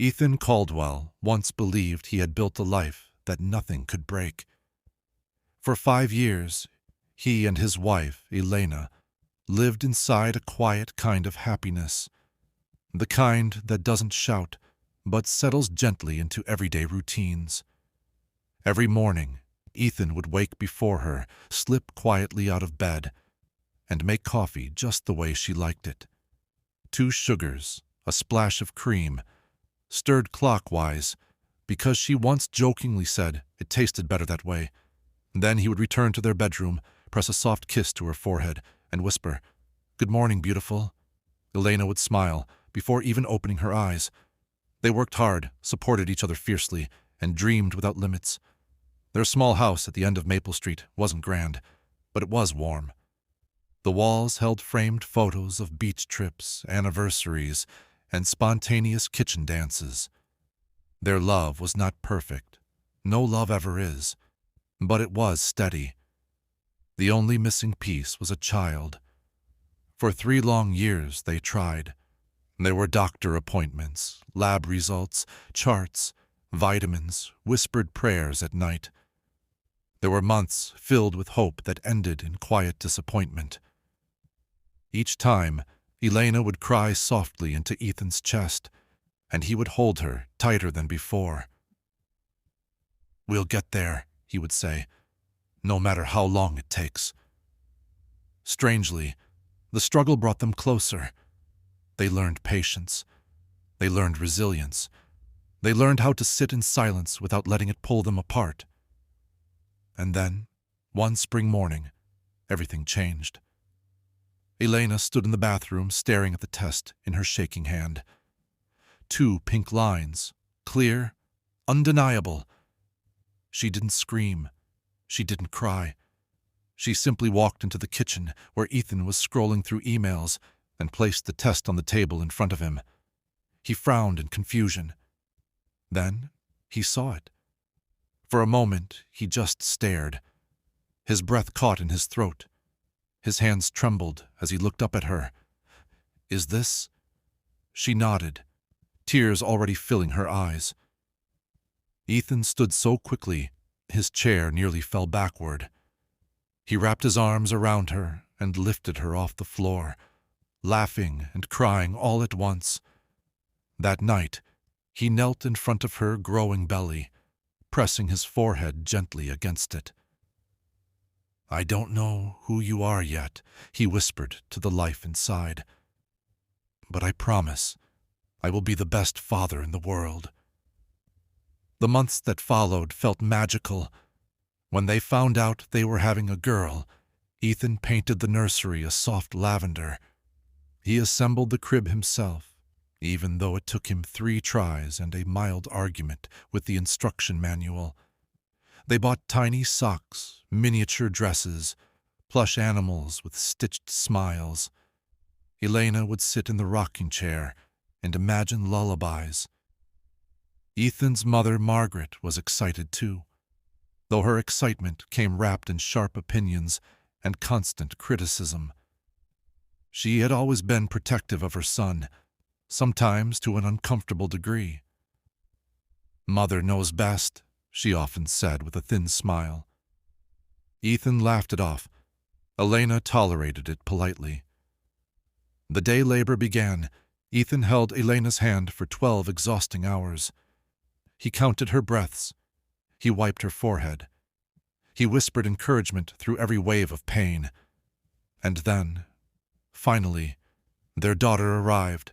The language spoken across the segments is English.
Ethan Caldwell once believed he had built a life that nothing could break. For 5 years, he and his wife, Elena, lived inside a quiet kind of happiness, the kind that doesn't shout, but settles gently into everyday routines. Every morning, Ethan would wake before her, slip quietly out of bed, and make coffee just the way she liked it. 2 sugars, a splash of cream, stirred clockwise, because she once jokingly said it tasted better that way. Then he would return to their bedroom, press a soft kiss to her forehead, and whisper, "Good morning, beautiful." Elena would smile, before even opening her eyes. They worked hard, supported each other fiercely, and dreamed without limits. Their small house at the end of Maple Street wasn't grand, but it was warm. The walls held framed photos of beach trips, anniversaries, and spontaneous kitchen dances. Their love was not perfect. No love ever is. But it was steady. The only missing piece was a child. For 3 long years they tried. There were doctor appointments, lab results, charts, vitamins, whispered prayers at night. There were months filled with hope that ended in quiet disappointment. Each time, Elena would cry softly into Ethan's chest, and he would hold her tighter than before. "We'll get there," he would say, "no matter how long it takes." Strangely, the struggle brought them closer. They learned patience. They learned resilience. They learned how to sit in silence without letting it pull them apart. And then, one spring morning, everything changed. Elena stood in the bathroom staring at the test in her shaking hand. 2 pink lines, clear, undeniable. She didn't scream. She didn't cry. She simply walked into the kitchen where Ethan was scrolling through emails and placed the test on the table in front of him. He frowned in confusion. Then he saw it. For a moment, he just stared. His breath caught in his throat. His hands trembled as he looked up at her. "Is this?" She nodded, tears already filling her eyes. Ethan stood so quickly, his chair nearly fell backward. He wrapped his arms around her and lifted her off the floor, laughing and crying all at once. That night, he knelt in front of her growing belly, pressing his forehead gently against it. "I don't know who you are yet," he whispered to the life inside. "But I promise I will be the best father in the world." The months that followed felt magical. When they found out they were having a girl, Ethan painted the nursery a soft lavender. He assembled the crib himself, even though it took him 3 tries and a mild argument with the instruction manual. They bought tiny socks, miniature dresses, plush animals with stitched smiles. Elena would sit in the rocking chair and imagine lullabies. Ethan's mother, Margaret, was excited too, though her excitement came wrapped in sharp opinions and constant criticism. She had always been protective of her son, sometimes to an uncomfortable degree. "Mother knows best," she often said with a thin smile. Ethan laughed it off. Elena tolerated it politely. The day labor began. Ethan held Elena's hand for 12 exhausting hours. He counted her breaths. He wiped her forehead. He whispered encouragement through every wave of pain. And then, finally, their daughter arrived.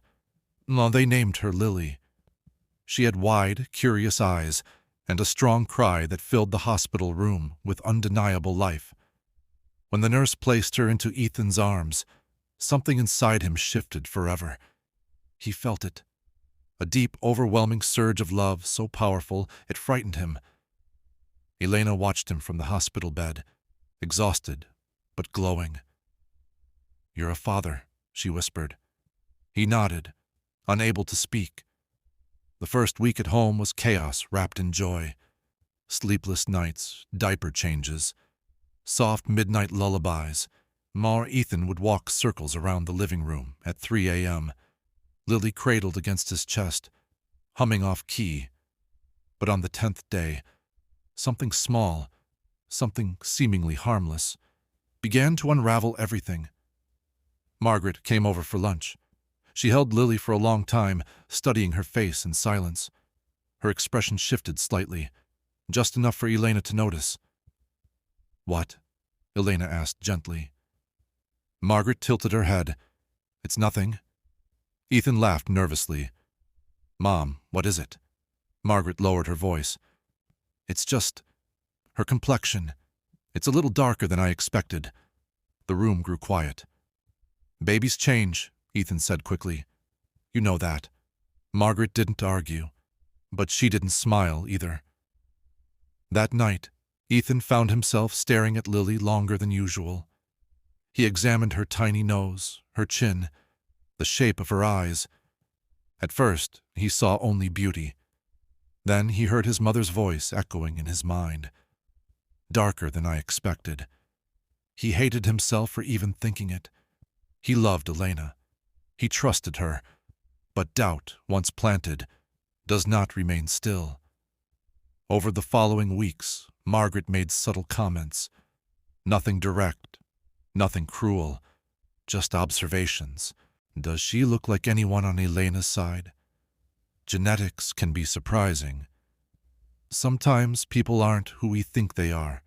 They named her Lily. She had wide, curious eyes and a strong cry that filled the hospital room with undeniable life. When the nurse placed her into Ethan's arms, something inside him shifted forever. He felt it. A deep, overwhelming surge of love so powerful it frightened him. Elena watched him from the hospital bed, exhausted but glowing. "You're a father," she whispered. He nodded, unable to speak. The first week at home was chaos wrapped in joy. Sleepless nights, diaper changes, soft midnight lullabies. Ethan would walk circles around the living room at 3 a.m., Lily cradled against his chest, humming off key. But on the 10th day, something small, something seemingly harmless, began to unravel everything. Margaret came over for lunch. She held Lily for a long time, studying her face in silence. Her expression shifted slightly, just enough for Elena to notice. "What?" Elena asked gently. Margaret tilted her head. "It's nothing." Ethan laughed nervously. "Mom, what is it?" Margaret lowered her voice. "It's just her complexion. It's a little darker than I expected." The room grew quiet. "Babies change," Ethan said quickly. "You know that." Margaret didn't argue, but she didn't smile either. That night, Ethan found himself staring at Lily longer than usual. He examined her tiny nose, her chin, the shape of her eyes. At first, he saw only beauty. Then he heard his mother's voice echoing in his mind. "Darker than I expected." He hated himself for even thinking it. He loved Elena. He trusted her. But doubt, once planted, does not remain still. Over the following weeks, Margaret made subtle comments. Nothing direct, nothing cruel, just observations. Does she look like anyone on Elena's side? Genetics can be surprising. Sometimes people aren't who we think they are.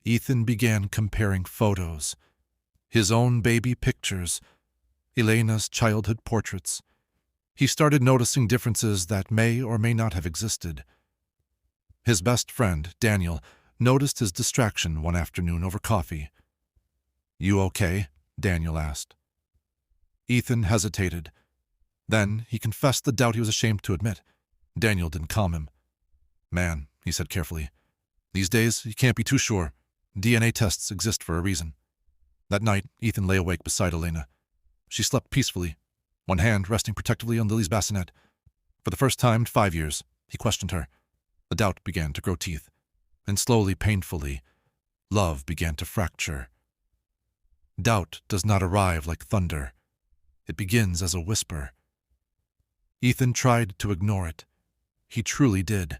Ethan began comparing photos. His own baby pictures, Elena's childhood portraits. He started noticing differences that may or may not have existed. His best friend, Daniel, noticed his distraction one afternoon over coffee. "You okay?" Daniel asked. Ethan hesitated. Then he confessed the doubt he was ashamed to admit. Daniel didn't calm him. "Man," he said carefully, "these days you can't be too sure. DNA tests exist for a reason." That night, Ethan lay awake beside Elena. She slept peacefully, one hand resting protectively on Lily's bassinet. For the first time in 5 years, he questioned her. The doubt began to grow teeth, and slowly, painfully, love began to fracture. Doubt does not arrive like thunder. It begins as a whisper. Ethan tried to ignore it. He truly did.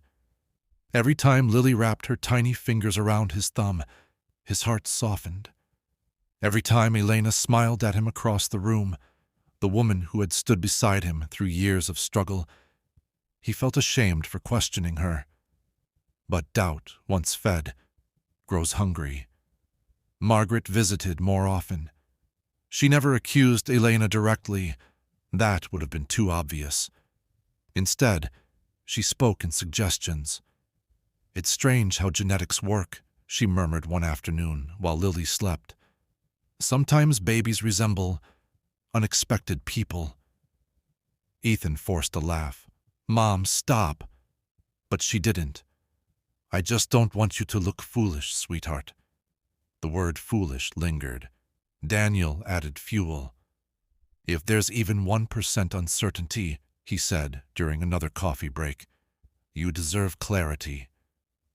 Every time Lily wrapped her tiny fingers around his thumb, his heart softened. Every time Elena smiled at him across the room, the woman who had stood beside him through years of struggle, he felt ashamed for questioning her. But doubt, once fed, grows hungry. Margaret visited more often. She never accused Elena directly. That would have been too obvious. Instead, she spoke in suggestions. "It's strange how genetics work," she murmured one afternoon while Lily slept. "Sometimes babies resemble unexpected people." Ethan forced a laugh. "Mom, stop." But she didn't. "I just don't want you to look foolish, sweetheart." The word foolish lingered. Daniel added fuel. "If there's even 1% uncertainty," he said during another coffee break, "you deserve clarity.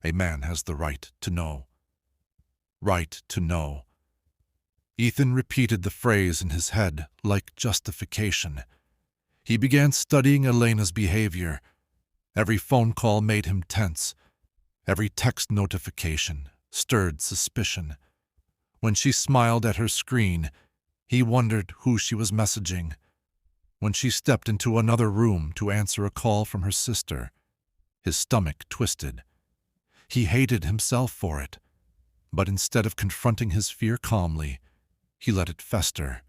A man has the right to know." Right to know. Ethan repeated the phrase in his head like justification. He began studying Elena's behavior. Every phone call made him tense. Every text notification stirred suspicion. When she smiled at her screen, he wondered who she was messaging. When she stepped into another room to answer a call from her sister, his stomach twisted. He hated himself for it, but instead of confronting his fear calmly, he let it fester.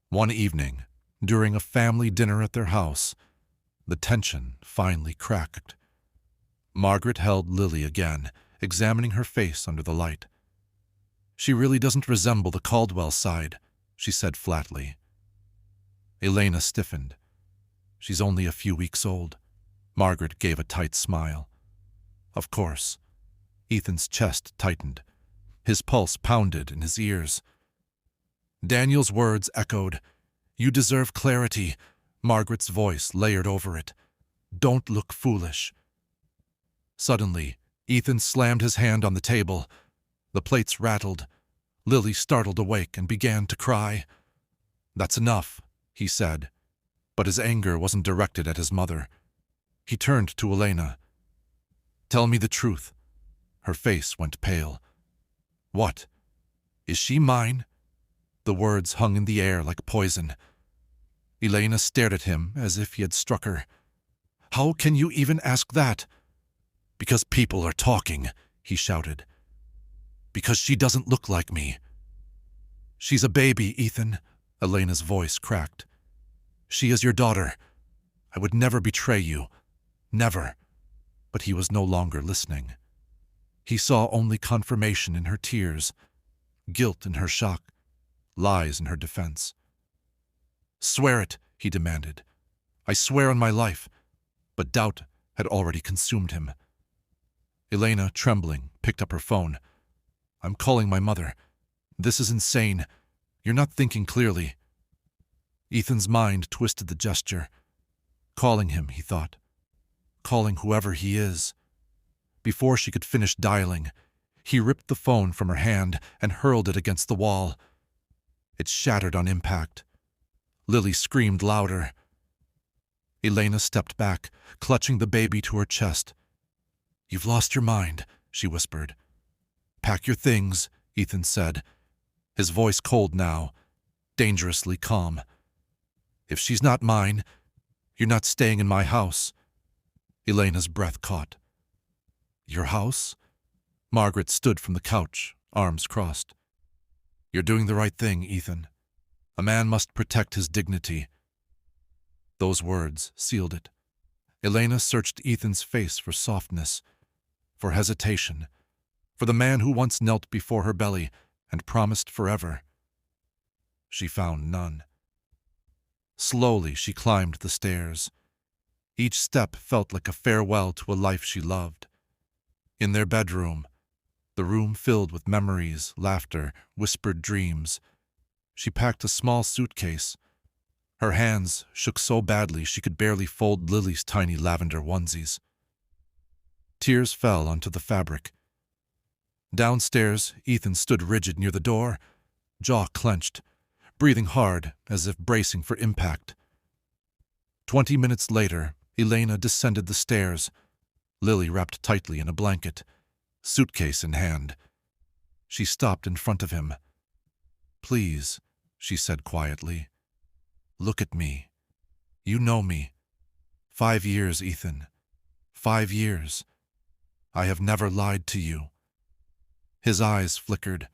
One evening, during a family dinner at their house, the tension finally cracked. Margaret held Lily again, examining her face under the light. "She really doesn't resemble the Caldwell side," she said flatly. Elena stiffened. "She's only a few weeks old." Margaret gave a tight smile. "Of course." Ethan's chest tightened. His pulse pounded in his ears. Daniel's words echoed. "You deserve clarity." Margaret's voice layered over it. "Don't look foolish." Suddenly, Ethan slammed his hand on the table. The plates rattled. Lily startled awake and began to cry. "That's enough," he said. But his anger wasn't directed at his mother. He turned to Elena. "Tell me the truth." Her face went pale. "What? Is she mine?" The words hung in the air like poison. Elena stared at him as if he had struck her. "How can you even ask that?" "Because people are talking," he shouted. "Because she doesn't look like me." "She's a baby, Ethan," Elena's voice cracked. "She is your daughter. I would never betray you. Never." But he was no longer listening. He saw only confirmation in her tears, guilt in her shock, lies in her defense. "Swear it," he demanded. "I swear on my life." But doubt had already consumed him. Elena, trembling, picked up her phone. "I'm calling my mother. This is insane. You're not thinking clearly." Ethan's mind twisted the gesture. Calling him, he thought. Calling whoever he is. Before she could finish dialing, he ripped the phone from her hand and hurled it against the wall. It shattered on impact. Lily screamed louder. Elena stepped back, clutching the baby to her chest. "You've lost your mind," she whispered. "Pack your things," Ethan said, his voice cold now, dangerously calm. "If she's not mine, you're not staying in my house." Elena's breath caught. "Your house?" Margaret stood from the couch, arms crossed. "You're doing the right thing, Ethan. A man must protect his dignity." Those words sealed it. Elena searched Ethan's face for softness, for hesitation, for the man who once knelt before her belly and promised forever. She found none. Slowly she climbed the stairs. Each step felt like a farewell to a life she loved. In their bedroom, the room filled with memories, laughter, whispered dreams, she packed a small suitcase. Her hands shook so badly she could barely fold Lily's tiny lavender onesies. Tears fell onto the fabric. Downstairs, Ethan stood rigid near the door, jaw clenched, breathing hard as if bracing for impact. 20 minutes later, Elena descended the stairs, Lily wrapped tightly in a blanket, suitcase in hand. She stopped in front of him. "Please," she said quietly. "Look at me. You know me. 5 years, Ethan. 5 years. I have never lied to you." His eyes flickered.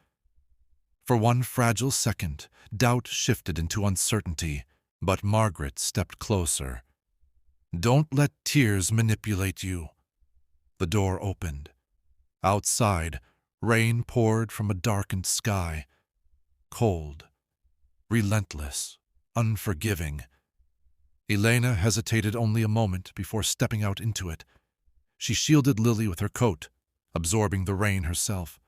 For one fragile second, doubt shifted into uncertainty, but Margaret stepped closer. "Don't let tears manipulate you." The door opened. Outside, rain poured from a darkened sky. Cold, relentless, unforgiving. Elena hesitated only a moment before stepping out into it. She shielded Lily with her coat, absorbing the rain herself.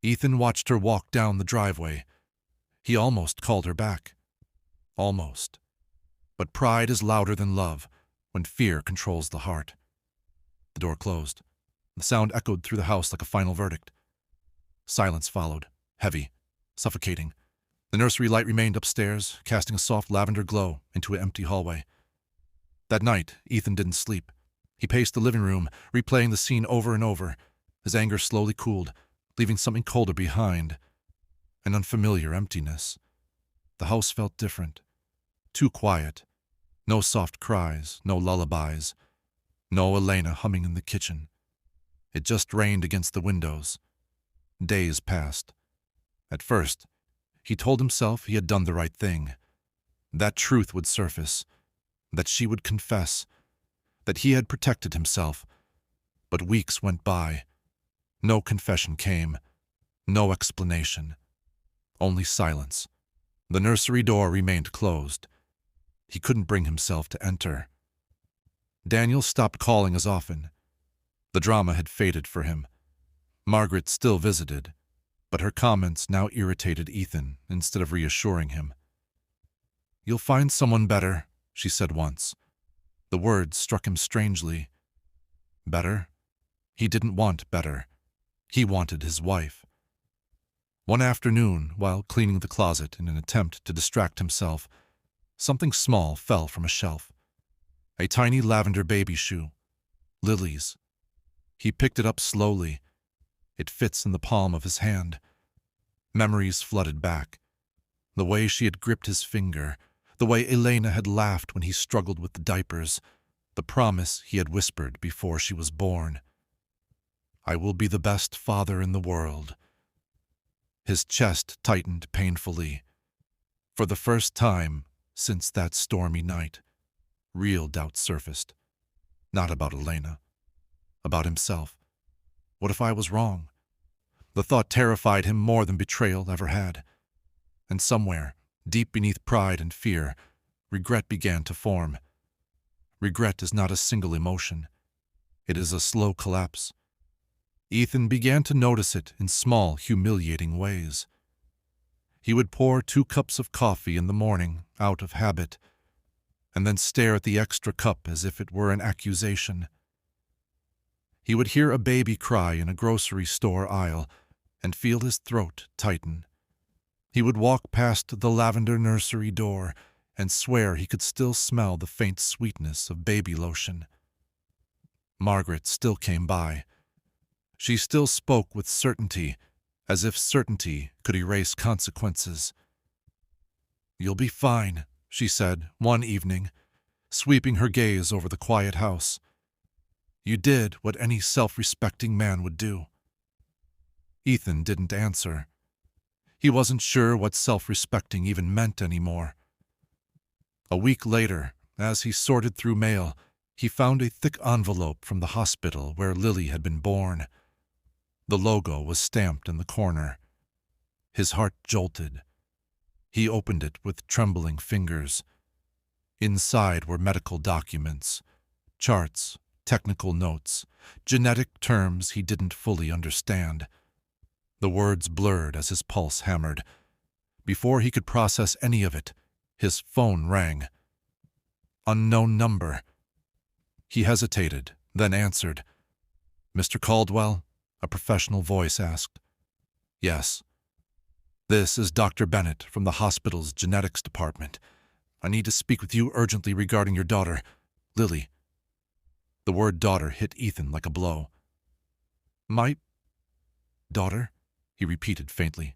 Ethan watched her walk down the driveway. He almost called her back. Almost. But pride is louder than love when fear controls the heart. The door closed. The sound echoed through the house like a final verdict. Silence followed, heavy, suffocating. The nursery light remained upstairs, casting a soft lavender glow into an empty hallway. That night, Ethan didn't sleep. He paced the living room, replaying the scene over and over. His anger slowly cooled, leaving something colder behind. An unfamiliar emptiness. The house felt different. Too quiet. No soft cries, no lullabies. No Elena humming in the kitchen. It just rained against the windows. Days passed. At first, he told himself he had done the right thing. That truth would surface. That she would confess. That he had protected himself. But weeks went by. No confession came. No explanation. Only silence. The nursery door remained closed. He couldn't bring himself to enter. Daniel stopped calling as often. The drama had faded for him. Margaret still visited, but her comments now irritated Ethan instead of reassuring him. "You'll find someone better," she said once. The words struck him strangely. Better? He didn't want better. He wanted his wife. One afternoon, while cleaning the closet in an attempt to distract himself, Something small fell from a shelf. A tiny lavender baby shoe. Lily's. He picked it up slowly. It fits in the palm of his hand. Memories flooded back. The way she had gripped his finger, the way Elena had laughed when he struggled with the diapers, the promise he had whispered before she was born. I will be the best father in the world. His chest tightened painfully. For the first time since that stormy night, real doubt surfaced. Not about Elena. About himself. What if I was wrong? The thought terrified him more than betrayal ever had. And somewhere, deep beneath pride and fear, regret began to form. Regret is not a single emotion. It is a slow collapse. Ethan began to notice it in small, humiliating ways. He would pour 2 cups of coffee in the morning, out of habit, and then stare at the extra cup as if it were an accusation. He would hear a baby cry in a grocery store aisle and feel his throat tighten. He would walk past the lavender nursery door and swear he could still smell the faint sweetness of baby lotion. Margaret still came by. She still spoke with certainty, as if certainty could erase consequences. "You'll be fine," she said one evening, sweeping her gaze over the quiet house. "You did what any self-respecting man would do." Ethan didn't answer. He wasn't sure what self-respecting even meant anymore. A week later, as he sorted through mail, he found a thick envelope from the hospital where Lily had been born. The logo was stamped in the corner. His heart jolted. He opened it with trembling fingers. Inside were medical documents, charts, technical notes, genetic terms he didn't fully understand. The words blurred as his pulse hammered. Before he could process any of it, his phone rang. Unknown number. He hesitated, then answered. "Mr. Caldwell?" a professional voice asked. "Yes." "This is Dr. Bennett from the hospital's genetics department. I need to speak with you urgently regarding your daughter, Lily." The word daughter hit Ethan like a blow. "My daughter?" he repeated faintly.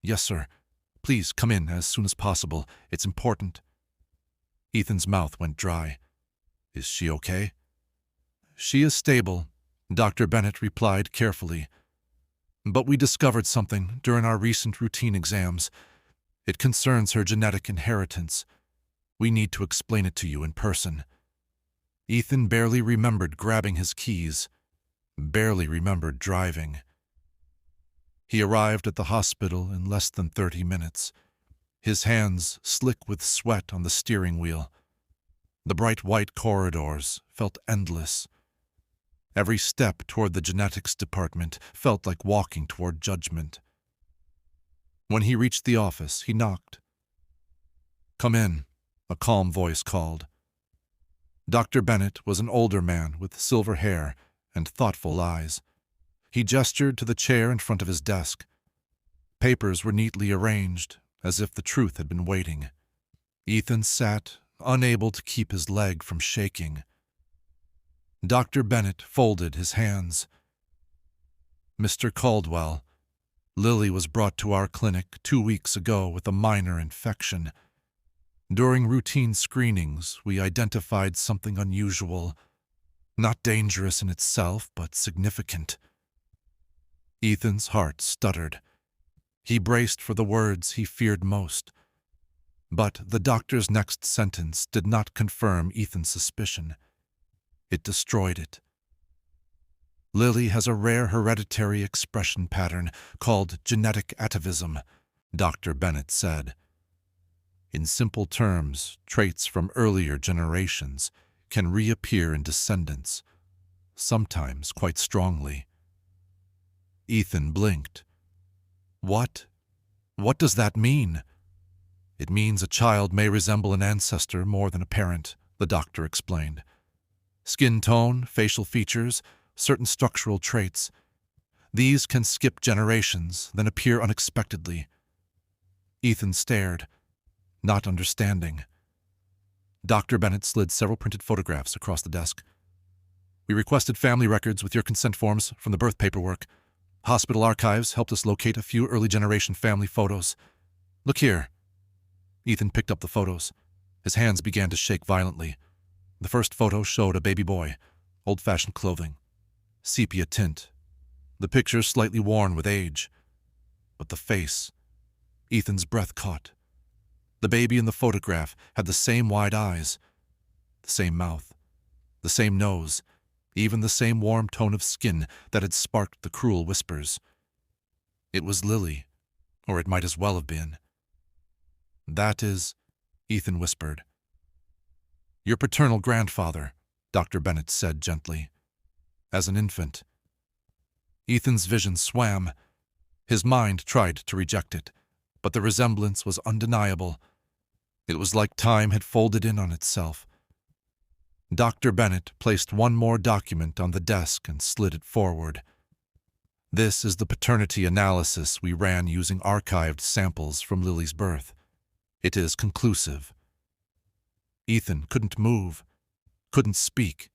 "Yes, sir. Please come in as soon as possible. It's important." Ethan's mouth went dry. "Is she okay?" "She is stable," Dr. Bennett replied carefully. "But we discovered something during our recent routine exams. It concerns her genetic inheritance. We need to explain it to you in person." Ethan barely remembered grabbing his keys, barely remembered driving. He arrived at the hospital in less than 30 minutes, his hands slick with sweat on the steering wheel. The bright white corridors felt endless. Every step toward the genetics department felt like walking toward judgment. When he reached the office, he knocked. "Come in," a calm voice called. Dr. Bennett was an older man with silver hair and thoughtful eyes. He gestured to the chair in front of his desk. Papers were neatly arranged, as if the truth had been waiting. Ethan sat, unable to keep his leg from shaking. Dr. Bennett folded his hands. "Mr. Caldwell, Lily was brought to our clinic 2 weeks ago with a minor infection. During routine screenings, we identified something unusual, not dangerous in itself, but significant." Ethan's heart stuttered. He braced for the words he feared most. But the doctor's next sentence did not confirm Ethan's suspicion. It destroyed it. "Lily has a rare hereditary expression pattern called genetic atavism," Dr. Bennett said. "In simple terms, traits from earlier generations can reappear in descendants, sometimes quite strongly." Ethan blinked. What does that mean?" "It means a child may resemble an ancestor more than a parent," the doctor explained. "Skin tone, facial features, certain structural traits. These can skip generations, then appear unexpectedly." Ethan stared, not understanding. Dr. Bennett slid several printed photographs across the desk. We requested family records with your consent forms from the birth paperwork. Hospital archives helped us locate a few early-generation family photos. Look here. Ethan picked up the photos. His hands began to shake violently. The first photo showed a baby boy, old-fashioned clothing, sepia tint. The picture slightly worn with age. But the face, Ethan's breath caught. The baby in the photograph had the same wide eyes, the same mouth, the same nose, even the same warm tone of skin that had sparked the cruel whispers. It was Lily, or it might as well have been. That is, Ethan whispered. Your paternal grandfather, Dr. Bennett said gently. As an infant. Ethan's vision swam. His mind tried to reject it, but the resemblance was undeniable. It was like time had folded in on itself. Dr. Bennett placed one more document on the desk and slid it forward. This is the paternity analysis we ran using archived samples from Lily's birth. It is conclusive. Ethan couldn't move, couldn't speak.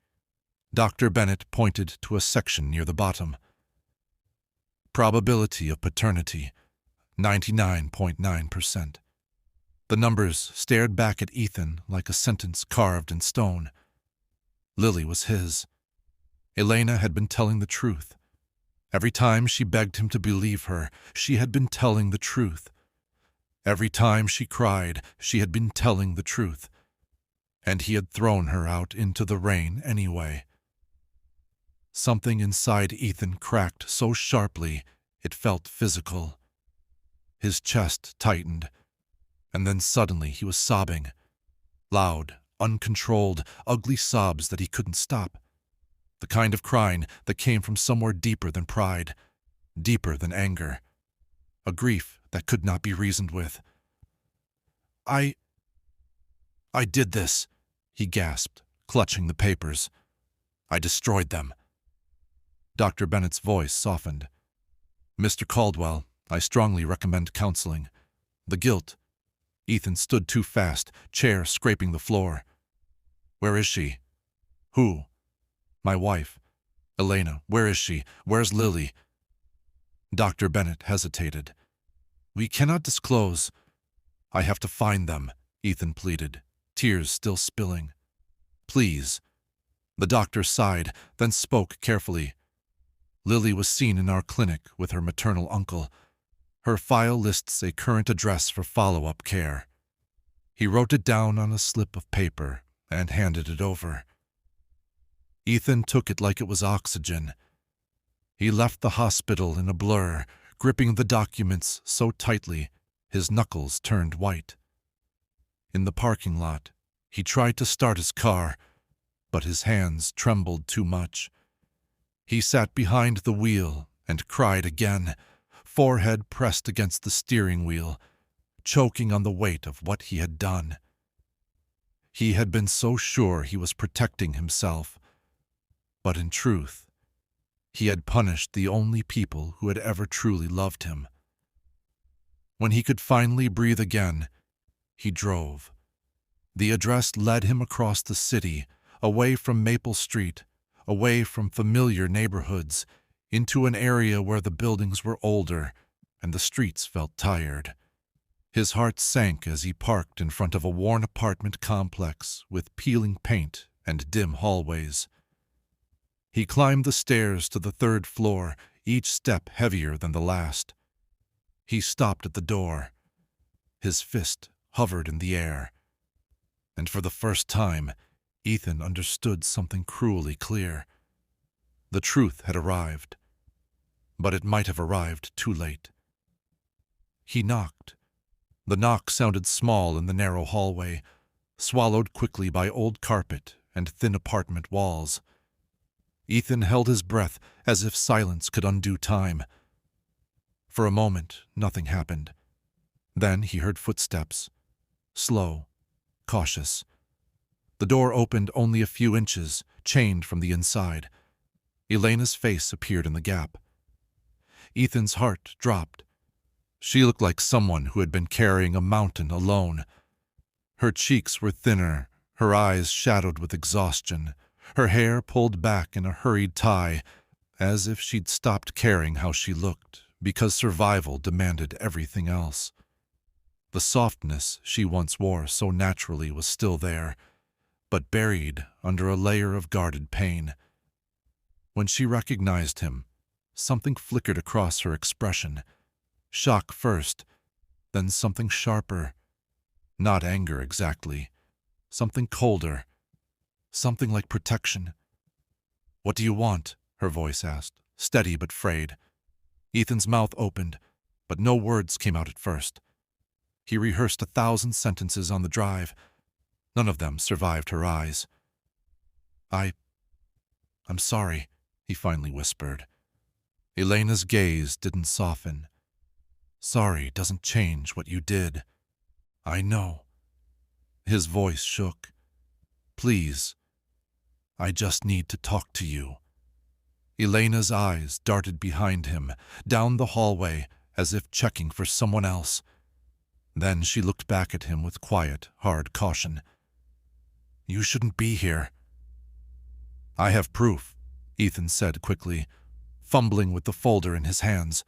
Dr. Bennett pointed to a section near the bottom. Probability of paternity, 99.9%. The numbers stared back at Ethan like a sentence carved in stone. Lily was his. Elena had been telling the truth. Every time she begged him to believe her, she had been telling the truth. Every time she cried, she had been telling the truth. And he had thrown her out into the rain anyway. Something inside Ethan cracked so sharply it felt physical. His chest tightened, and then suddenly he was sobbing. Loud, uncontrolled, ugly sobs that he couldn't stop. The kind of crying that came from somewhere deeper than pride, deeper than anger. A grief that could not be reasoned with. I did this, he gasped, clutching the papers. I destroyed them. Dr. Bennett's voice softened. Mr. Caldwell, I strongly recommend counseling. The guilt. Ethan stood too fast, chair scraping the floor. Where is she? Who? My wife. Elena, where is she? Where's Lily? Dr. Bennett hesitated. We cannot disclose. I have to find them, Ethan pleaded, tears still spilling. Please. The doctor sighed, then spoke carefully. Lily was seen in our clinic with her maternal uncle. Her file lists a current address for follow-up care. He wrote it down on a slip of paper and handed it over. Ethan took it like it was oxygen. He left the hospital in a blur, gripping the documents so tightly his knuckles turned white. In the parking lot, he tried to start his car, but his hands trembled too much. He sat behind the wheel and cried again, forehead pressed against the steering wheel, choking on the weight of what he had done. He had been so sure he was protecting himself, but in truth, he had punished the only people who had ever truly loved him. When he could finally breathe again, he drove. The address led him across the city, away from Maple Street, away from familiar neighborhoods, into an area where the buildings were older and the streets felt tired. His heart sank as he parked in front of a worn apartment complex with peeling paint and dim hallways. He climbed the stairs to the third floor, each step heavier than the last. He stopped at the door. His fist hovered in the air. And for the first time, Ethan understood something cruelly clear. The truth had arrived, but it might have arrived too late. He knocked. The knock sounded small in the narrow hallway, swallowed quickly by old carpet and thin apartment walls. Ethan held his breath as if silence could undo time. For a moment, nothing happened. Then he heard footsteps, slow, cautious. The door opened only a few inches, chained from the inside. Elena's face appeared in the gap. Ethan's heart dropped. She looked like someone who had been carrying a mountain alone. Her cheeks were thinner, her eyes shadowed with exhaustion, her hair pulled back in a hurried tie, as if she'd stopped caring how she looked, because survival demanded everything else. The softness she once wore so naturally was still there, but buried under a layer of guarded pain. When she recognized him, something flickered across her expression. Shock first, then something sharper. Not anger exactly. Something colder. Something like protection. "What do you want?" her voice asked, steady but frayed. Ethan's mouth opened, but no words came out at first. He rehearsed 1,000 sentences on the drive. None of them survived her eyes. I'm sorry," he finally whispered. Elena's gaze didn't soften. "Sorry doesn't change what you did. I know." His voice shook. "Please, I just need to talk to you." Elena's eyes darted behind him, down the hallway, as if checking for someone else. Then she looked back at him with quiet, hard caution. "You shouldn't be here." "I have proof," Ethan said quickly, fumbling with the folder in his hands.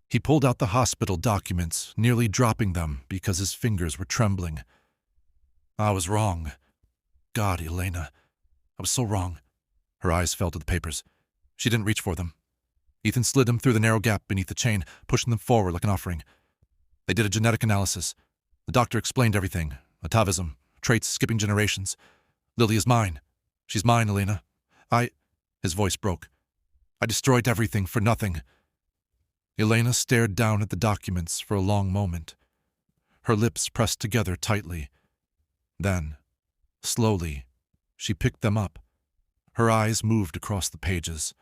He pulled out the hospital documents, nearly dropping them because his fingers were trembling. "I was wrong. God, Elena, I was so wrong." Her eyes fell to the papers. She didn't reach for them. Ethan slid them through the narrow gap beneath the chain, pushing them forward like an offering. They did a genetic analysis. The doctor explained everything. Atavism, traits skipping generations. "Lily is mine. She's mine, Elena. His voice broke. "I destroyed everything for nothing." Elena stared down at the documents for a long moment. Her lips pressed together tightly. Then, slowly, she picked them up. Her eyes moved across the pages.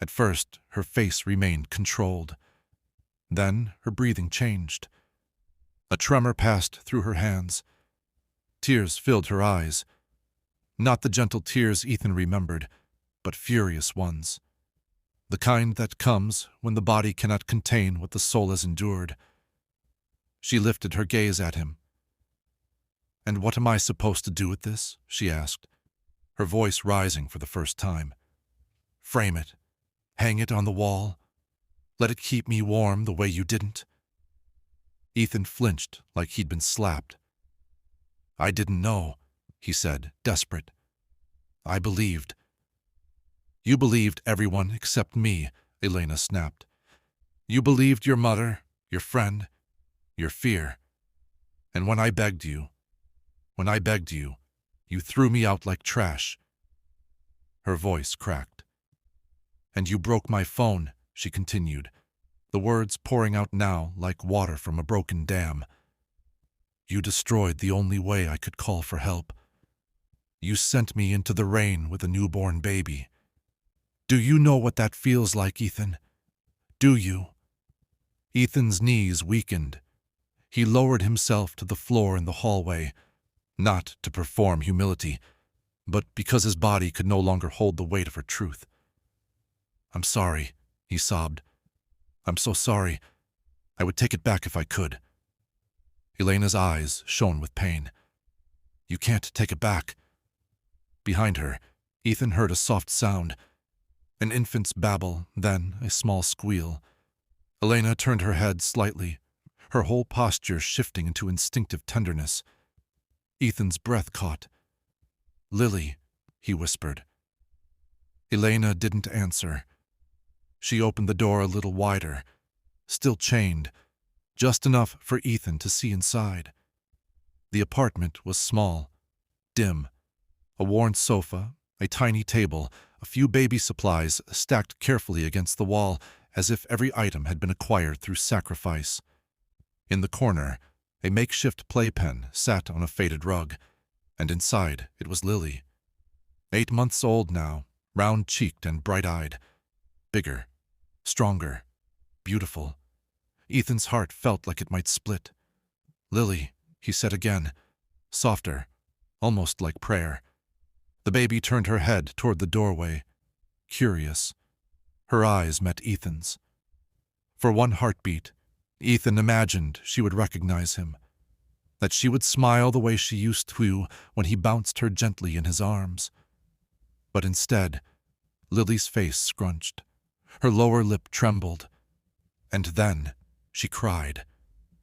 At first, her face remained controlled. Then her breathing changed. A tremor passed through her hands. Tears filled her eyes. Not the gentle tears Ethan remembered, but furious ones. The kind that comes when the body cannot contain what the soul has endured. She lifted her gaze at him. "And what am I supposed to do with this?" she asked, her voice rising for the first time. "Frame it. Hang it on the wall. Let it keep me warm the way you didn't." Ethan flinched like he'd been slapped. "I didn't know," he said, desperate. "I believed." "You believed everyone except me," Elena snapped. "You believed your mother, your friend, your fear. And when I begged you, you threw me out like trash." Her voice cracked. "And you broke my phone," she continued, the words pouring out now like water from a broken dam. "You destroyed the only way I could call for help. You sent me into the rain with a newborn baby. Do you know what that feels like, Ethan? Do you?" Ethan's knees weakened. He lowered himself to the floor in the hallway, not to perform humility, but because his body could no longer hold the weight of her truth. "I'm sorry," he sobbed. "I'm so sorry. I would take it back if I could." Elena's eyes shone with pain. "You can't take it back." Behind her, Ethan heard a soft sound. An infant's babble, then a small squeal. Elena turned her head slightly, her whole posture shifting into instinctive tenderness. Ethan's breath caught. "Lily," he whispered. Elena didn't answer. She opened the door a little wider, still chained, just enough for Ethan to see inside. The apartment was small, dim. A worn sofa, a tiny table, a few baby supplies stacked carefully against the wall as if every item had been acquired through sacrifice. In the corner, a makeshift playpen sat on a faded rug, and inside it was Lily. 8 months old now, round-cheeked and bright-eyed. Bigger, stronger, beautiful. Ethan's heart felt like it might split. "Lily," he said again, softer, almost like prayer. The baby turned her head toward the doorway, curious. Her eyes met Ethan's. For one heartbeat, Ethan imagined she would recognize him. that she would smile the way she used to when he bounced her gently in his arms. But instead, Lily's face scrunched, her lower lip trembled, and then she cried.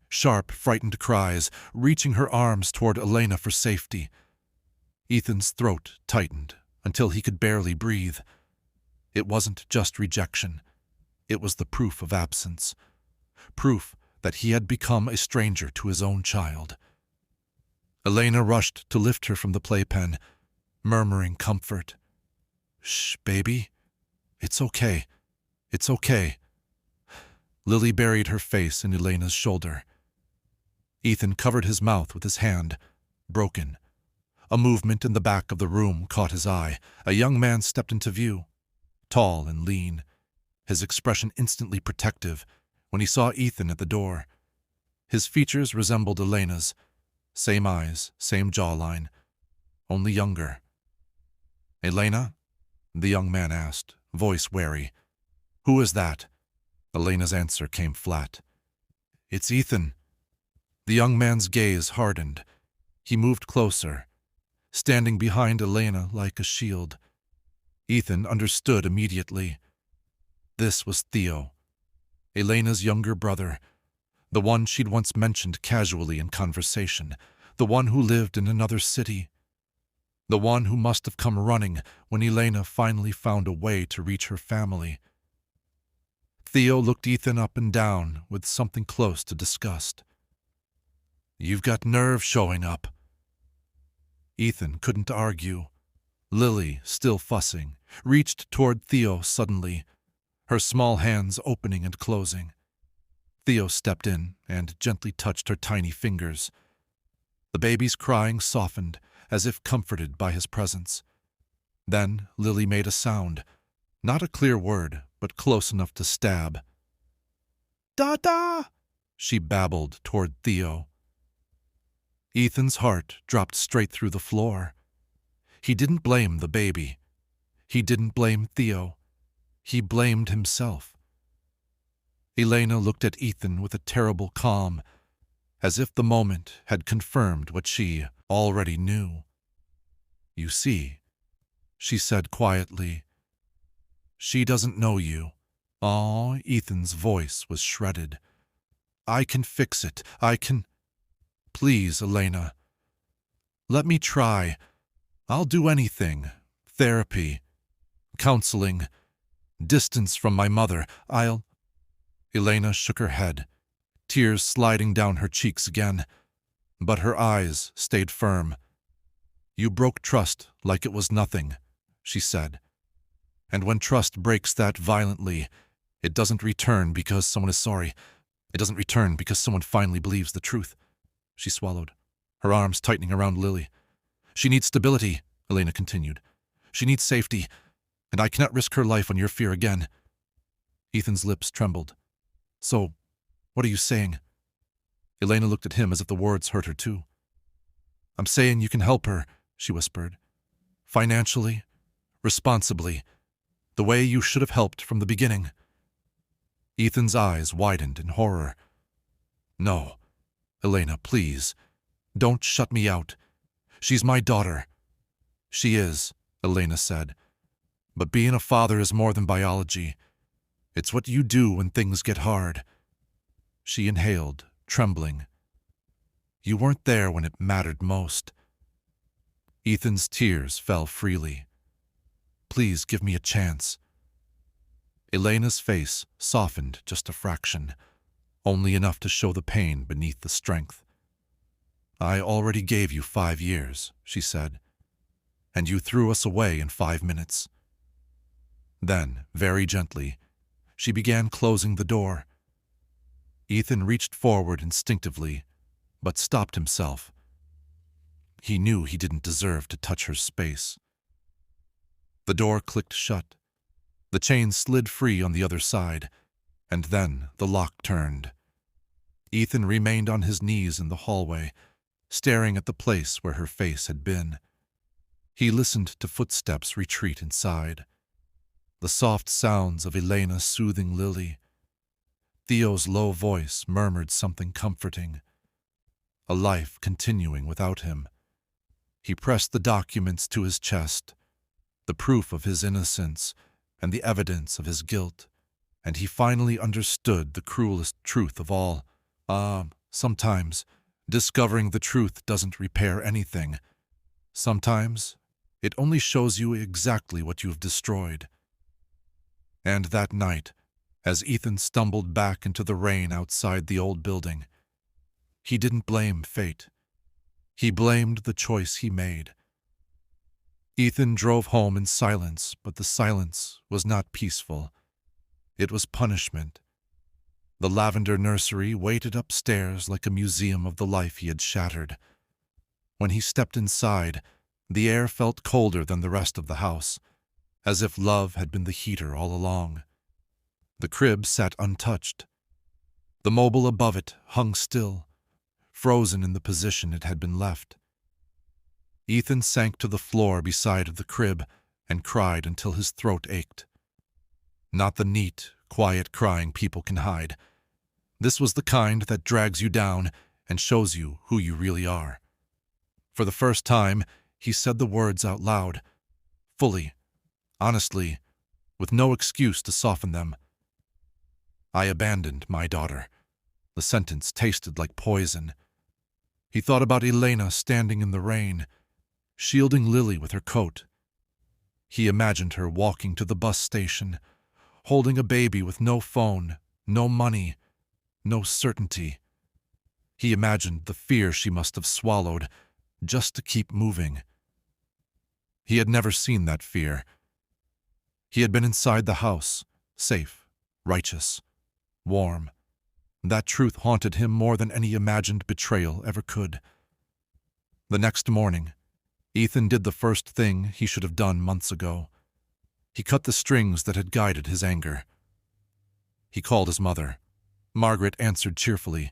Sharp, frightened cries, reaching her arms toward Elena for safety. Ethan's throat tightened until he could barely breathe. It wasn't just rejection. It was the proof of absence. Proof that he had become a stranger to his own child. Elena rushed to lift her from the playpen, murmuring comfort. "Shh, baby. It's okay. It's okay." Lily buried her face in Elena's shoulder. Ethan covered his mouth with his hand, broken. A movement in the back of the room caught his eye. A young man stepped into view, tall and lean, his expression instantly protective when he saw Ethan at the door. His features resembled Elena's. Same eyes, same jawline, only younger. "Elena?" the young man asked, voice wary. "Who is that?" Elena's answer came flat. "It's Ethan." The young man's gaze hardened. He moved closer, standing behind Elena like a shield. Ethan understood immediately. This was Theo, Elena's younger brother, the one she'd once mentioned casually in conversation, the one who lived in another city, the one who must have come running when Elena finally found a way to reach her family. Theo looked Ethan up and down with something close to disgust. "You've got nerve showing up." Ethan couldn't argue. Lily, still fussing, reached toward Theo suddenly, her small hands opening and closing. Theo stepped in and gently touched her tiny fingers. The baby's crying softened, as if comforted by his presence. Then Lily made a sound, not a clear word, but close enough to stab. "Dada!" she babbled toward Theo. Ethan's heart dropped straight through the floor. He didn't blame the baby. He didn't blame Theo. He blamed himself. Elena looked at Ethan with a terrible calm, as if the moment had confirmed what she already knew. "You see," she said quietly, "she doesn't know you." Aw, Ethan's voice was shredded. "I can fix it. I can—" "Please, Elena. Let me try. I'll do anything. Therapy. Counseling. Distance from my mother. I'll—" Elena shook her head, tears sliding down her cheeks again, but her eyes stayed firm. "You broke trust like it was nothing," she said. "And when trust breaks that violently, it doesn't return because someone is sorry. It doesn't return because someone finally believes the truth." She swallowed, her arms tightening around Lily. "She needs stability," Elena continued. "She needs safety, and I cannot risk her life on your fear again." Ethan's lips trembled. "So, what are you saying?" Elena looked at him as if the words hurt her too. "I'm saying you can help her," she whispered. "Financially, responsibly, the way you should have helped from the beginning." Ethan's eyes widened in horror. "No, Elena, please. Don't shut me out. She's my daughter." "She is," Elena said. "But being a father is more than biology. It's what you do when things get hard." She inhaled, trembling. "You weren't there when it mattered most." Ethan's tears fell freely. "Please give me a chance." Elena's face softened just a fraction, only enough to show the pain beneath the strength. "I already gave you 5 years," she said, "and you threw us away in 5 minutes." Then, very gently, she began closing the door. Ethan reached forward instinctively, but stopped himself. He knew he didn't deserve to touch her space. The door clicked shut. The chain slid free on the other side, and then the lock turned. Ethan remained on his knees in the hallway, staring at the place where her face had been. He listened to footsteps retreat inside, the soft sounds of Elena soothing Lily. Theo's low voice murmured something comforting. a life continuing without him. He pressed the documents to his chest, the proof of his innocence and the evidence of his guilt, and he finally understood the cruelest truth of all. Sometimes discovering the truth doesn't repair anything. Sometimes it only shows you exactly what you've destroyed. And that night, as Ethan stumbled back into the rain outside the old building, he didn't blame fate. He blamed the choice he made. Ethan drove home in silence, but the silence was not peaceful. It was punishment. The lavender nursery waited upstairs like a museum of the life he had shattered. When he stepped inside, the air felt colder than the rest of the house, as if love had been the heater all along. The crib sat untouched. The mobile above it hung still, frozen in the position it had been left. Ethan sank to the floor beside the crib and cried until his throat ached. Not the neat, quiet crying people can hide. This was the kind that drags you down and shows you who you really are. For the first time, he said the words out loud, fully, honestly, with no excuse to soften them. I abandoned my daughter. The sentence tasted like poison. He thought about Elena standing in the rain, shielding Lily with her coat. He imagined her walking to the bus station, holding a baby with no phone, no money, no certainty. He imagined the fear she must have swallowed just to keep moving. He had never seen that fear. He had been inside the house, safe, righteous, warm. That truth haunted him more than any imagined betrayal ever could. The next morning, Ethan did the first thing he should have done months ago. He cut the strings that had guided his anger. He called his mother. Margaret answered cheerfully.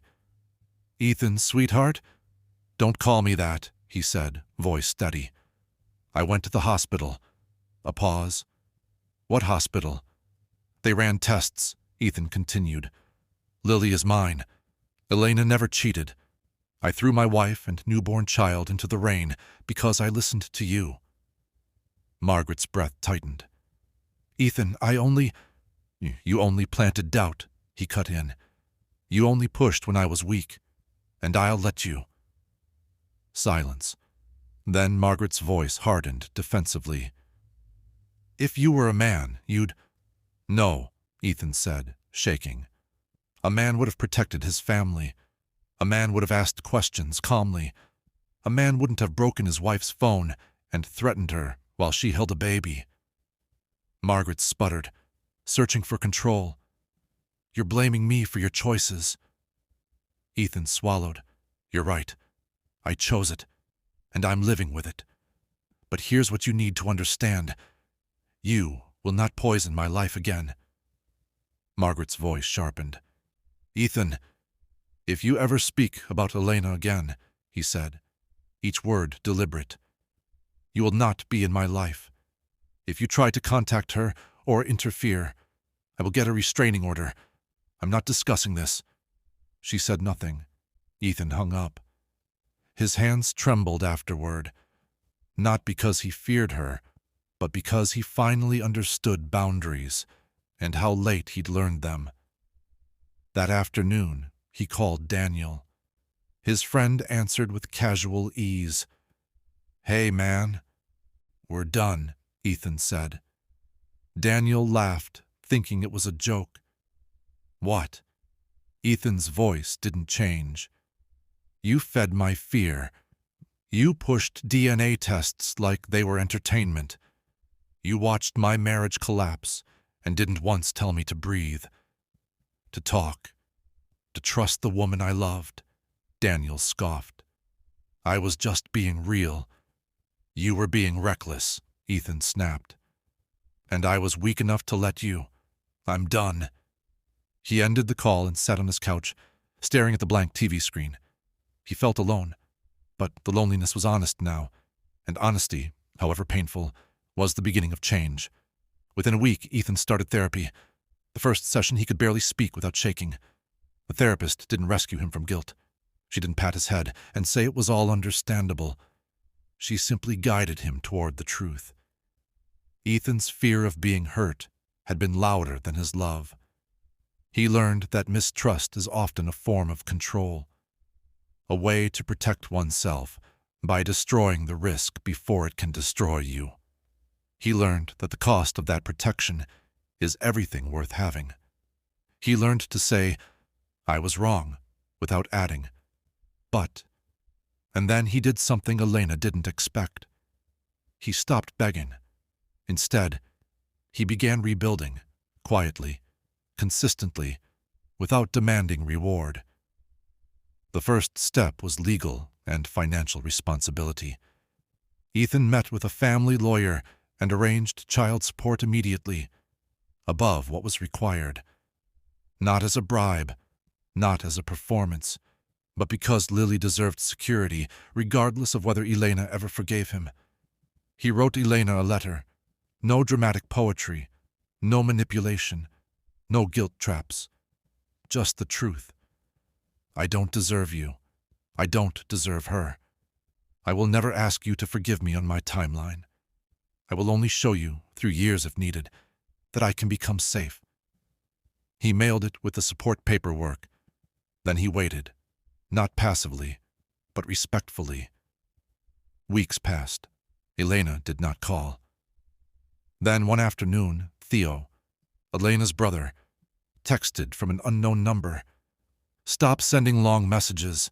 "Ethan, sweetheart?" "Don't call me that," he said, voice steady. "I went to the hospital." A pause. "What hospital?" "They ran tests," Ethan continued. "Lily is mine. Elena never cheated. I threw my wife and newborn child into the rain because I listened to you." Margaret's breath tightened. "Ethan, You only planted doubt," he cut in. "You only pushed when I was weak, and I'll let you." Silence. Then Margaret's voice hardened defensively. "If you were a man, you'd—" "No," Ethan said, shaking. "A man would have protected his family. A man would have asked questions calmly. A man wouldn't have broken his wife's phone and threatened her while she held a baby." Margaret sputtered, searching for control. "You're blaming me for your choices." Ethan swallowed. "You're right. I chose it, and I'm living with it. But here's what you need to understand. You will not poison my life again." Margaret's voice sharpened. "Ethan, if you ever speak about Elena again," he said, each word deliberate, "you will not be in my life. If you try to contact her or interfere, I will get a restraining order. I'm not discussing this." She said nothing. Ethan hung up. His hands trembled afterward, not because he feared her, but because he finally understood boundaries and how late he'd learned them. That afternoon, he called Daniel. His friend answered with casual ease. "Hey, man." "We're done," Ethan said. Daniel laughed, thinking it was a joke. "What?" Ethan's voice didn't change. "You fed my fear. You pushed DNA tests like they were entertainment. You watched my marriage collapse and didn't once tell me to breathe, to talk, to trust the woman I loved." Daniel scoffed. "I was just being real. You were being reckless," Ethan snapped. "And I was weak enough to let you. I'm done." He ended the call and sat on his couch, staring at the blank TV screen. He felt alone, but the loneliness was honest now, and honesty, however painful, was the beginning of change. Within a week, Ethan started therapy. The first session, he could barely speak without shaking. The therapist didn't rescue him from guilt. She didn't pat his head and say it was all understandable. She simply guided him toward the truth. Ethan's fear of being hurt had been louder than his love. He learned that mistrust is often a form of control, a way to protect oneself by destroying the risk before it can destroy you. He learned that the cost of that protection is everything worth having. He learned to say, "I was wrong," without adding, "but." And then he did something Elena didn't expect. He stopped begging. Instead, he began rebuilding, quietly, consistently, without demanding reward. The first step was legal and financial responsibility. Ethan met with a family lawyer and arranged child support immediately, above what was required. Not as a bribe, not as a performance, but because Lily deserved security, regardless of whether Elena ever forgave him. He wrote Elena a letter. No dramatic poetry, no manipulation, no guilt traps. Just the truth. I don't deserve you. I don't deserve her. I will never ask you to forgive me on my timeline. I will only show you, through years if needed, that I can become safe. He mailed it with the support paperwork. Then he waited, not passively, but respectfully. Weeks passed. Elena did not call. Then one afternoon, Theo, Elena's brother, texted from an unknown number. "Stop sending long messages.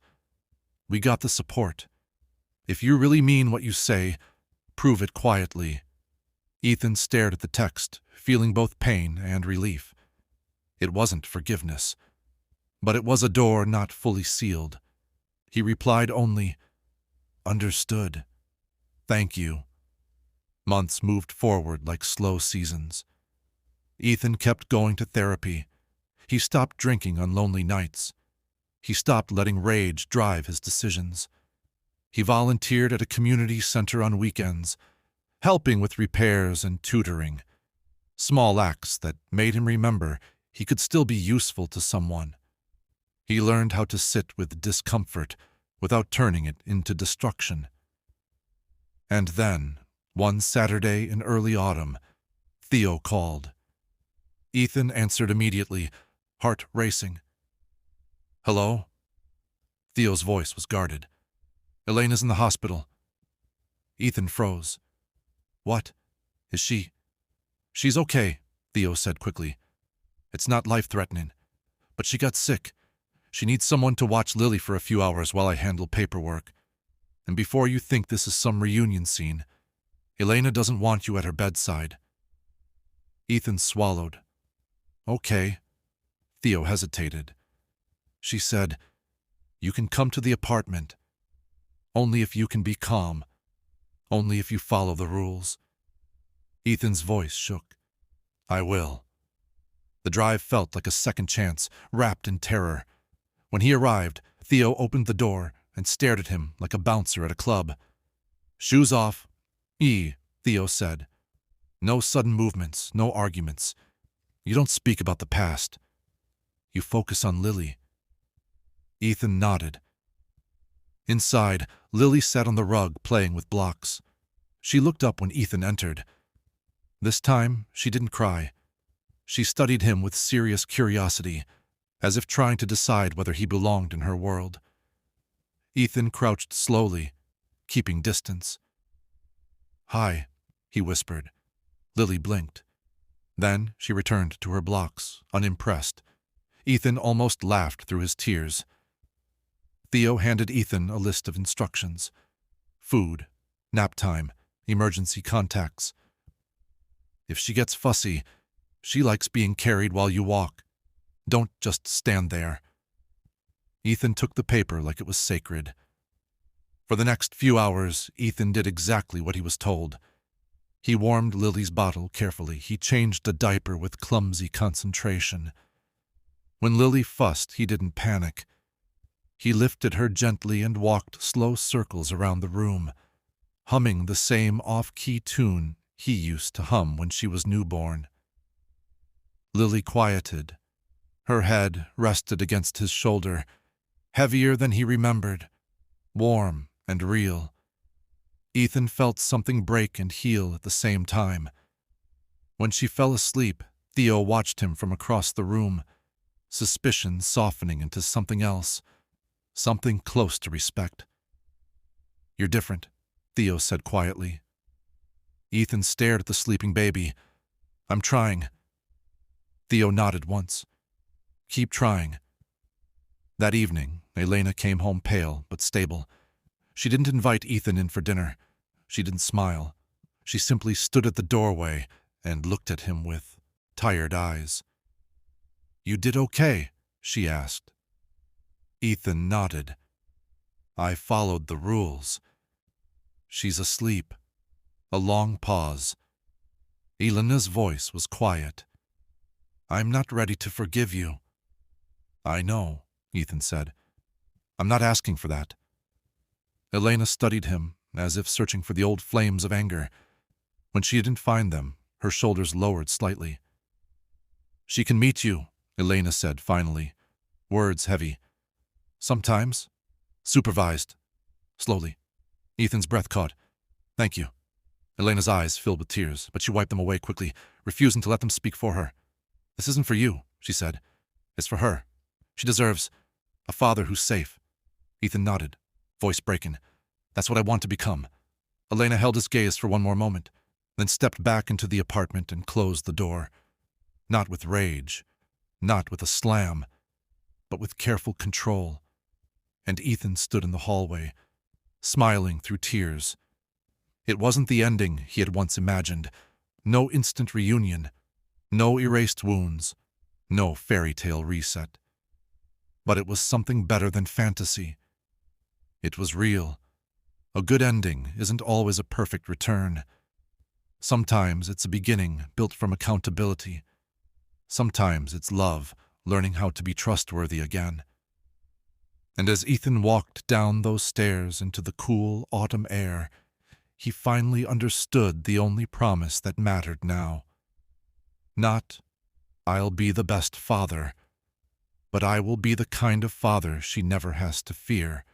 We got the support. If you really mean what you say, prove it quietly." Ethan stared at the text, feeling both pain and relief. It wasn't forgiveness, but it was a door not fully sealed. He replied only, "Understood. Thank you." Months moved forward like slow seasons. Ethan kept going to therapy. He stopped drinking on lonely nights. He stopped letting rage drive his decisions. He volunteered at a community center on weekends, helping with repairs and tutoring. Small acts that made him remember he could still be useful to someone. He learned how to sit with discomfort without turning it into destruction. And then, one Saturday in early autumn, Theo called. Ethan answered immediately, heart racing. "Hello?" Theo's voice was guarded. "Elena's in the hospital." Ethan froze. "What? Is she?" "She's okay," Theo said quickly. "It's not life-threatening, but she got sick. She needs someone to watch Lily for a few hours while I handle paperwork. And before you think this is some reunion scene, Elena doesn't want you at her bedside." Ethan swallowed. "Okay." Theo hesitated. She said, "You can come to the apartment. Only if you can be calm. Only if you follow the rules." Ethan's voice shook. "I will." The drive felt like a second chance, wrapped in terror. When he arrived, Theo opened the door and stared at him like a bouncer at a club. "Shoes off." Theo said. "No sudden movements, no arguments. You don't speak about the past. You focus on Lily." Ethan nodded. Inside, Lily sat on the rug playing with blocks. She looked up when Ethan entered. This time, she didn't cry. She studied him with serious curiosity, as if trying to decide whether he belonged in her world. Ethan crouched slowly, keeping distance. "Hi," he whispered. Lily blinked. Then she returned to her blocks, unimpressed. Ethan almost laughed through his tears. Theo handed Ethan a list of instructions. Food, nap time, emergency contacts. "If she gets fussy, she likes being carried while you walk. Don't just stand there." Ethan took the paper like it was sacred. For the next few hours, Ethan did exactly what he was told. He warmed Lily's bottle carefully. He changed a diaper with clumsy concentration. When Lily fussed, he didn't panic. He lifted her gently and walked slow circles around the room, humming the same off-key tune he used to hum when she was newborn. Lily quieted. Her head rested against his shoulder, heavier than he remembered, warm and real. Ethan felt something break and heal at the same time. When she fell asleep, Theo watched him from across the room, suspicion softening into something else, something close to respect. "You're different," Theo said quietly. Ethan stared at the sleeping baby. "I'm trying." Theo nodded once. "Keep trying." That evening, Elena came home pale but stable. She didn't invite Ethan in for dinner. She didn't smile. She simply stood at the doorway and looked at him with tired eyes. "You did okay?" she asked. Ethan nodded. "I followed the rules." "She's asleep." A long pause. Elena's voice was quiet. "I'm not ready to forgive you." "I know," Ethan said. "I'm not asking for that." Elena studied him, as if searching for the old flames of anger. When she didn't find them, her shoulders lowered slightly. "She can meet you," Elena said finally, words heavy. "Sometimes. Supervised." Slowly. Ethan's breath caught. "Thank you." Elena's eyes filled with tears, but she wiped them away quickly, refusing to let them speak for her. "This isn't for you," she said. "It's for her. She deserves a father who's safe." Ethan nodded, voice breaking. "That's what I want to become." Elena held his gaze for one more moment, then stepped back into the apartment and closed the door. Not with rage, not with a slam, but with careful control. And Ethan stood in the hallway, smiling through tears. It wasn't the ending he had once imagined. No instant reunion, no erased wounds, no fairy tale reset. But it was something better than fantasy. It was real. A good ending isn't always a perfect return. Sometimes it's a beginning built from accountability. Sometimes it's love, learning how to be trustworthy again. And as Ethan walked down those stairs into the cool autumn air, he finally understood the only promise that mattered now. Not, "I'll be the best father," but "I will be the kind of father she never has to fear."